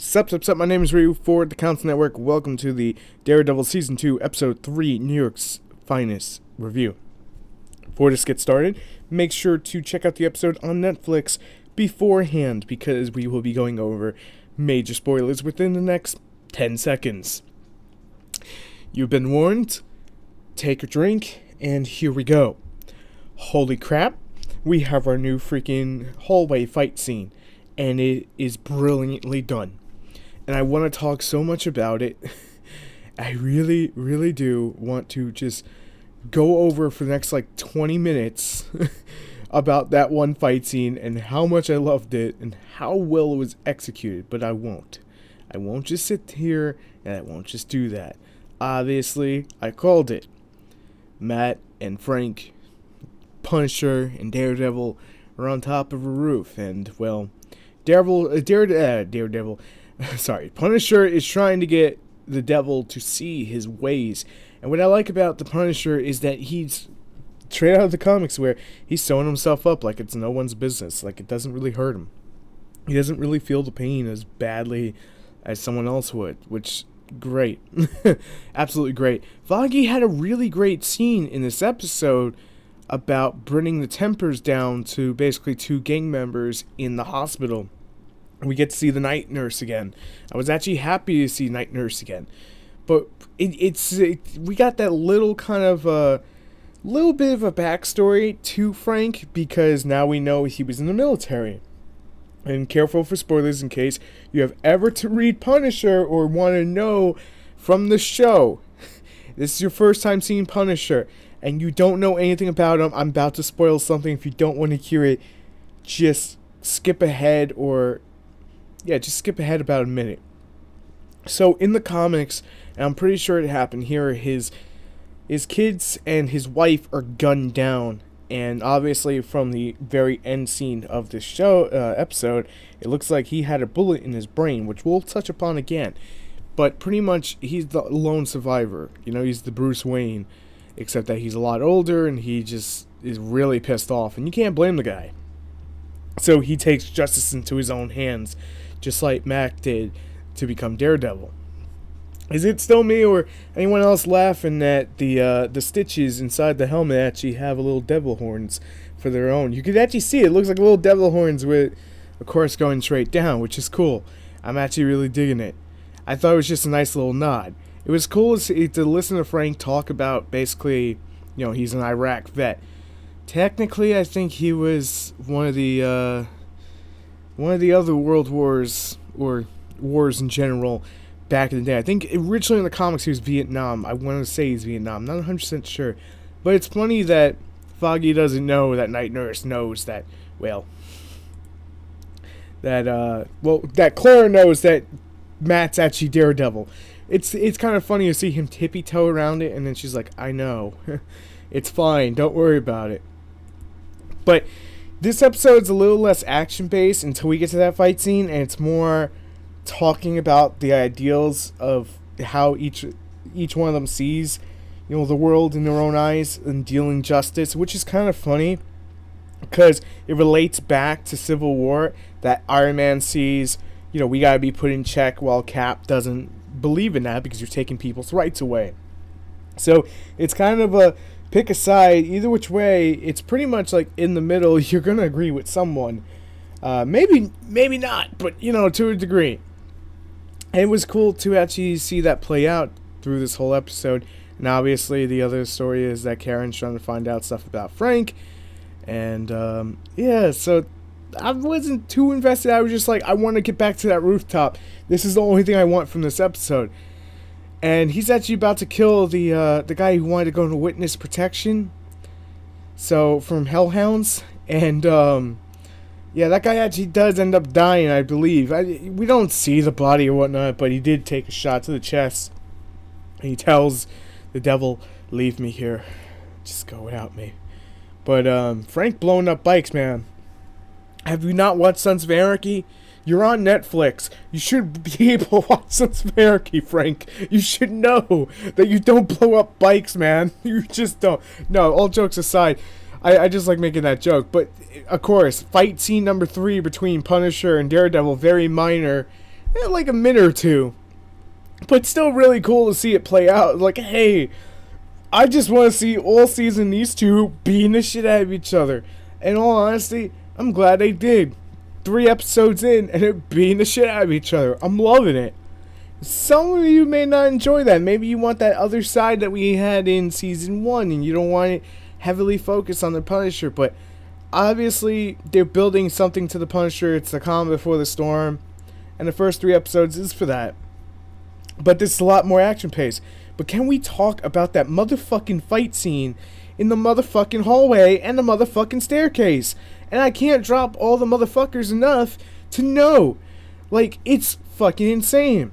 Sup, my name is Ryu for TheCouncilNetwork. Welcome to the Daredevil Season 2, Episode 3, New York's Finest review. Before this gets started, make sure to check out the episode on Netflix beforehand, because we will be going over major spoilers within the next 10 seconds. You've been warned. Take a drink, and here we go. Holy crap, we have our new freaking hallway fight scene, and it is brilliantly done. And I want to talk so much about it. I really, really do want to just go over for the next 20 minutes about that one fight scene and how much I loved it and how well it was executed. But I won't. I won't just sit here and I won't just do that. Obviously, I called it. Matt and Frank, Punisher and Daredevil are on top of a roof, and well, Daredevil. Sorry, Punisher is trying to get the devil to see his ways. And what I like about the Punisher is that he's straight out of the comics, where he's sewing himself up like it's no one's business, like it doesn't really hurt him. He doesn't really feel the pain as badly as someone else would, which, great. Absolutely great. Foggy had a really great scene in this episode about bringing the tempers down to basically two gang members in the hospital. We get to see the night nurse again. I was actually happy to see night nurse again, but we got that little kind of little bit of a backstory to Frank, because now we know he was in the military. And careful for spoilers in case you have ever to read Punisher or want to know from the show. This is your first time seeing Punisher and you don't know anything about him. I'm about to spoil something. If you don't want to hear it, just skip ahead, or just skip ahead about a minute. So in the comics, and I'm pretty sure it happened here, his kids and his wife are gunned down, and obviously from the very end scene of this show episode, it looks like he had a bullet in his brain, which we'll touch upon again. But pretty much he's the lone survivor. You know, he's the Bruce Wayne, except that he's a lot older and he just is really pissed off, and you can't blame the guy. So he takes justice into his own hands, just like Mac did to become Daredevil. Is it still me or anyone else laughing that the stitches inside the helmet actually have a little devil horns for their own? You could actually see it looks like little devil horns with, of course, going straight down, which is cool. I'm actually really digging it. I thought it was just a nice little nod. It was cool to listen to Frank talk about, basically, he's an Iraq vet. Technically, I think he was one of the other world wars, or wars in general, back in the day. I think originally in the comics he was Vietnam. I want to say he's Vietnam. Not 100% sure. But it's funny that Foggy doesn't know that Night Nurse knows that, that Clara knows that Matt's actually Daredevil. It's kind of funny to see him tippy-toe around it, and then she's like, I know. It's fine. Don't worry about it. But this episode's a little less action-based until we get to that fight scene, and it's more talking about the ideals of how each one of them sees, the world in their own eyes and dealing justice, which is kind of funny because it relates back to Civil War, that Iron Man sees, we gotta be put in check, while Cap doesn't believe in that because you're taking people's rights away. So it's kind of a pick a side. Either which way, it's pretty much like in the middle. You're gonna agree with someone, maybe not, but to a degree. And it was cool to actually see that play out through this whole episode. And obviously the other story is that Karen's trying to find out stuff about Frank, and so I wasn't too invested. I was just like, I want to get back to that rooftop. This is the only thing I want from this episode. And he's actually about to kill the guy who wanted to go into witness protection. So, from Hellhounds. And, that guy actually does end up dying, I believe. We don't see the body or whatnot, but he did take a shot to the chest. And he tells the devil, leave me here. Just go without me. But, Frank blowing up bikes, man. Have you not watched Sons of Anarchy? You're on Netflix. You should be able to watch Sons of Anarchy, Frank. You should know that you don't blow up bikes, man. You just don't. No, all jokes aside, I just like making that joke. But, of course, fight scene number 3 between Punisher and Daredevil, very minor. like a minute or two. But still really cool to see it play out. Like, hey, I just want to see all season these two beating the shit out of each other. In all honesty, I'm glad they did. 3 episodes in, and they're beating the shit out of each other. I'm loving it. Some of you may not enjoy that. Maybe you want that other side that we had in season 1, and you don't want it heavily focused on the Punisher. But obviously, they're building something to the Punisher. It's the calm before the storm. And the first 3 episodes is for that. But there's a lot more action pace. But can we talk about that motherfucking fight scene in the motherfucking hallway and the motherfucking staircase? And I can't drop all the motherfuckers enough to know. Like, it's fucking insane.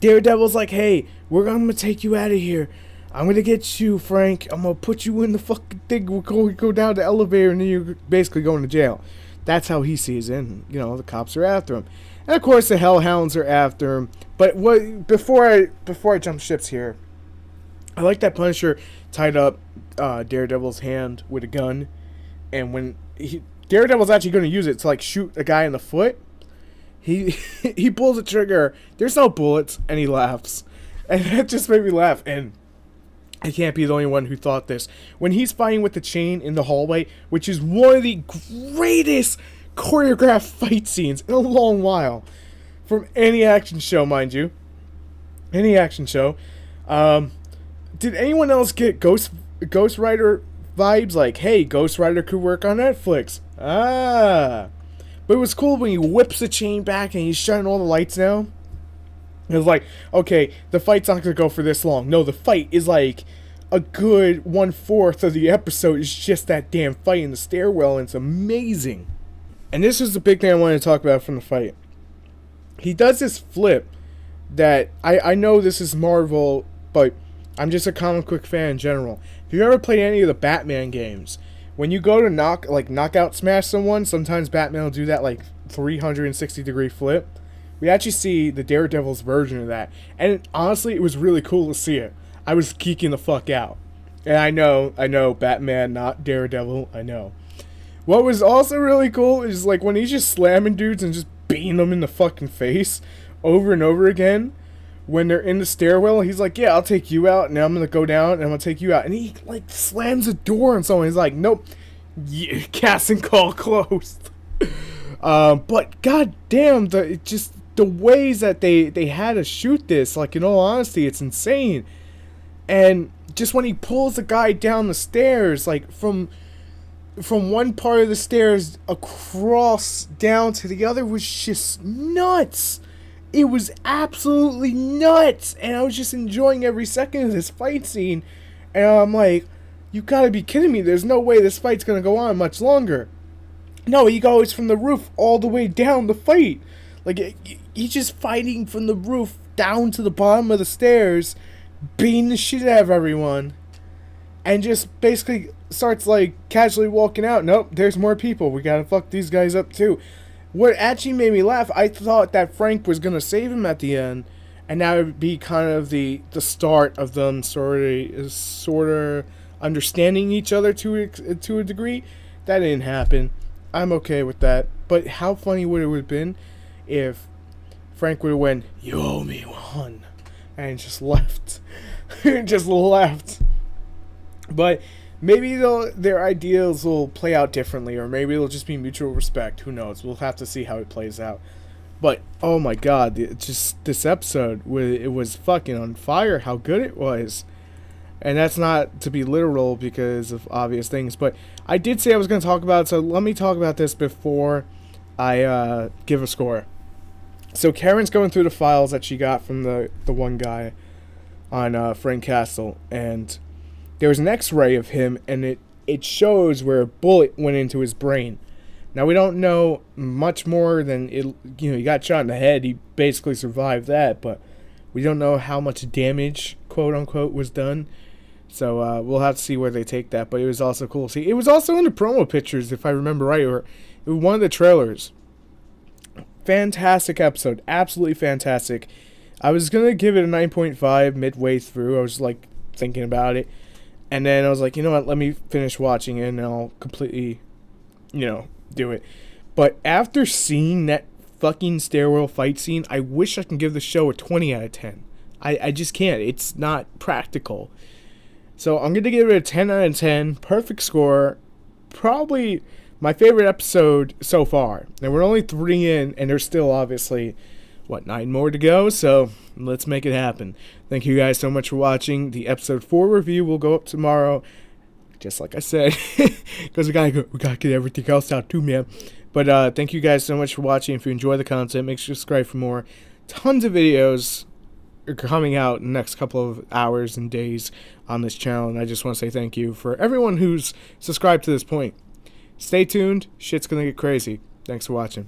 Daredevil's like, hey, I'm gonna take you out of here. I'm gonna get you, Frank. I'm gonna put you in the fucking thing. We'll go down the elevator and then you're basically going to jail. That's how he sees it. And, the cops are after him. And of course the Hellhounds are after him. But before I jump ships here, I like that Punisher tied up Daredevil's hand with a gun, and when Daredevil's actually going to use it to like shoot a guy in the foot, he pulls the trigger. There's no bullets, and he laughs, and that just made me laugh. And I can't be the only one who thought this. When he's fighting with the chain in the hallway, which is one of the greatest choreographed fight scenes in a long while from any action show, mind you. Any action show. Did anyone else get Ghost Rider vibes? Like, hey, Ghost Rider could work on Netflix. But it was cool when he whips the chain back and he's shutting all the lights down. It was like, okay, the fight's not going to go for this long. No, the fight is like a good 1/4 of the episode is just that damn fight in the stairwell, and it's amazing. And this is the big thing I wanted to talk about from the fight. He does this flip that I know this is Marvel, but I'm just a comic book fan in general. If you ever played any of the Batman games, when you go to knockout smash someone, sometimes Batman will do that like 360-degree flip. We actually see the Daredevil's version of that, and honestly, it was really cool to see it. I was geeking the fuck out. And I know, Batman, not Daredevil, I know. What was also really cool is like when he's just slamming dudes and just beating them in the fucking face over and over again. When they're in the stairwell, he's like, yeah, I'll take you out, and I'm gonna go down, and I'm gonna take you out. And he like slams a door on someone. He's like, nope, yeah, casting call closed. But goddamn, the ways that they had to shoot this, like, in all honesty, it's insane. And just when he pulls the guy down the stairs, like from one part of the stairs across down to the other, was just nuts. It was absolutely nuts, and I was just enjoying every second of this fight scene. And I'm like, you gotta be kidding me, there's no way this fight's gonna go on much longer. No, he goes from the roof all the way down the fight. Like, he's just fighting from the roof down to the bottom of the stairs, beating the shit out of everyone, and just basically starts like casually walking out. Nope, there's more people, we gotta fuck these guys up too. What actually made me laugh, I thought that Frank was gonna save him at the end, and that would be kind of the start of them sort of understanding each other to a degree. That didn't happen. I'm okay with that. But how funny would it have been if Frank would have went, "You owe me one," and just left, just left. But maybe their ideals will play out differently, or maybe it'll just be mutual respect. Who knows? We'll have to see how it plays out. But, oh my god, just this episode, it was fucking on fire how good it was. And that's not to be literal because of obvious things, but I did say I was going to talk about it, so let me talk about this before I give a score. So Karen's going through the files that she got from the one guy on Frank Castle, and there was an x-ray of him, and it shows where a bullet went into his brain. Now, we don't know much more than, he got shot in the head, he basically survived that, but we don't know how much damage, quote-unquote, was done. So, we'll have to see where they take that, but it was also cool to see. It was also in the promo pictures, if I remember right, or it was one of the trailers. Fantastic episode, absolutely fantastic. I was going to give it a 9.5 midway through, I was, like, thinking about it. And then I was like, you know what, let me finish watching it, and I'll completely, do it. But after seeing that fucking stairwell fight scene, I wish I can give the show a 20 out of 10. I just can't. It's not practical. So I'm going to give it a 10 out of 10. Perfect score. Probably my favorite episode so far. And we're only 3 in, and there's still obviously, 9 more to go? So let's make it happen. Thank you guys so much for watching. The episode 4 review will go up tomorrow. Just like I said. Because we gotta get everything else out too, man. But thank you guys so much for watching. If you enjoy the content, make sure to subscribe for more. Tons of videos are coming out in the next couple of hours and days on this channel. And I just want to say thank you for everyone who's subscribed to this point. Stay tuned. Shit's gonna get crazy. Thanks for watching.